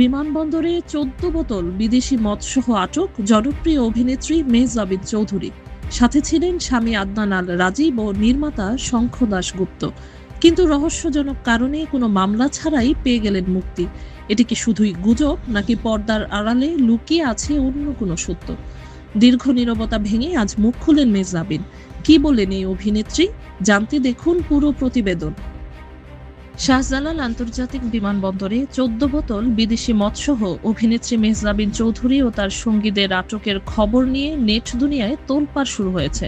বিমানবন্দরে ১৪ বোতল বিদেশি মদসহ আটক জনপ্রিয় অভিনেত্রী মেহজাবিন চৌধুরী। সাথে ছিলেন স্বামী আদনান আল রাজীব ও নির্মাতা শঙ্খ দাশগুপ্ত। কিন্তু রহস্যজনক কারণে কোনো মামলা ছাড়াই পেয়ে গেলেন মুক্তি। এটি কি শুধুই গুজব, নাকি পর্দার আড়ালে লুকিয়ে আছে অন্য কোনো সত্য? দীর্ঘ নীরবতা ভেঙে আজ মুখ খুললেন মেহজাবিন। কি বললেন এই অভিনেত্রী? জানতে দেখুন পুরো প্রতিবেদন। শাহজালাল আন্তর্জাতিক বিমানবন্দরে ১৪ বোতল বিদেশি মদসহ অভিনেত্রী মেহজাবিন চৌধুরী ও তার সঙ্গীদের আটকের খবর নিয়ে নেট দুনিয়ায় তোলপাড় শুরু হয়েছে।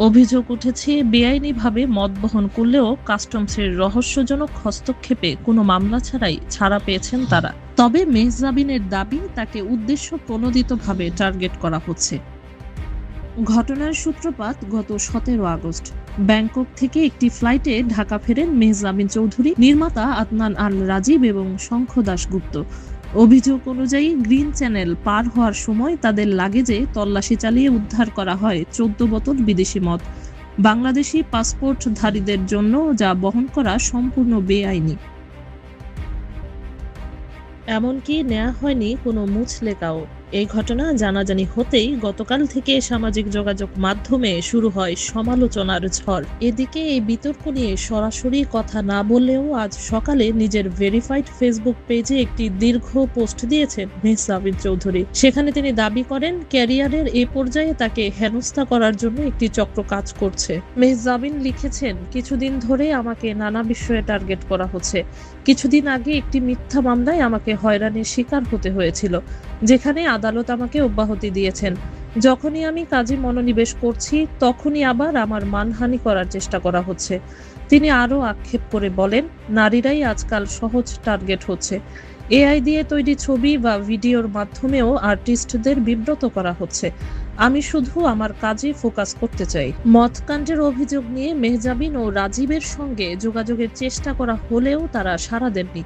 অভিযোগ উঠেছে, বেআইনিভাবে মদ বহন করলেও কাস্টমসের রহস্যজনক হস্তক্ষেপে কোনো মামলা ছাড়াই ছাড়া পেয়েছেন তারা। তবে মেহজাবিনের দাবি, তাকে উদ্দেশ্য প্রণোদিতভাবে টার্গেট করা হচ্ছে। ঘটনার সূত্রপাত গত ১৭ আগস্ট। ব্যাংকক থেকে একটি ফ্লাইটে ঢাকা ফেরেন মেহজাবিন চৌধুরী, নির্মাতা আদনান আল রাজীব এবং শঙ্খ দাশগুপ্ত। অভিযোগ অনুযায়ী গ্রিন চ্যানেল পার হওয়ার সময় তাদের লাগেজে তল্লাশি চালিয়ে উদ্ধার করা হয় ১৪ বোতল বিদেশি মদ, বাংলাদেশি পাসপোর্টধারীদের জন্য, যা বহন করা সম্পূর্ণ বেআইনি। এমনকি নেওয়া হয়নি কোনো মুচলেকাও। এই ঘটনা জানাজানি হতেই গতকাল থেকে সামাজিক যোগাযোগ মাধ্যমে শুরু হয় সমালোচনার ঝড়। এদিকে এই বিতর্ক নিয়ে সরাসরি কথা না বললেও আজ সকালে নিজের ভেরিফাইড ফেসবুক পেজে একটি দীর্ঘ পোস্ট দিয়েছেন মেহজাবিন চৌধুরী। সেখানে তিনি দাবি করেন, ক্যারিয়ারের এ পর্যায়ে তাকে হেনস্থা করার জন্য একটি চক্র কাজ করছে। মেহজাবিন লিখেছেন, কিছুদিন ধরে আমাকে নানা বিষয়ে টার্গেট করা হচ্ছে। কিছুদিন আগে একটি মিথ্যা মামলায় আমাকে হয়রানির শিকার হতে হয়েছিল, যেখানে আদালত আমাকে অব্যাহতি দিয়েছেন। যখনই আমি কাজে মনোনিবেশ করছি, তখনই আবার আমার মানহানি করার চেষ্টা করা হচ্ছে। তিনি আরও আক্ষেপ করে বলেন, নারীরাই আজকাল সহজ টার্গেট হচ্ছে। এআই দিয়ে তৈরি ছবি বা ভিডিওর মাধ্যমেও আর্টিস্টদের বিব্রত করা হচ্ছে। আমি শুধু আমার কাজে ফোকাস করতে চাই। মদকাণ্ডের অভিযোগ নিয়ে মেহজাবিন ও রাজীবের সঙ্গে যোগাযোগের চেষ্টা করা হলেও তারা সাড়া দেননি।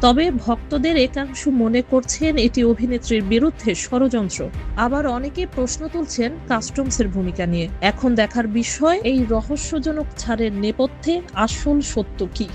তবে ভক্তদের একাংশ মনে করছেন এটি অভিনেত্রীর বিরুদ্ধে ষড়যন্ত্র। আবার অনেকে প্রশ্ন তুলছেন কাস্টমসের ভূমিকা নিয়ে। এখন দেখার বিষয়, এই রহস্যজনক ছাড়ের নেপথ্যে আসল সত্য কি।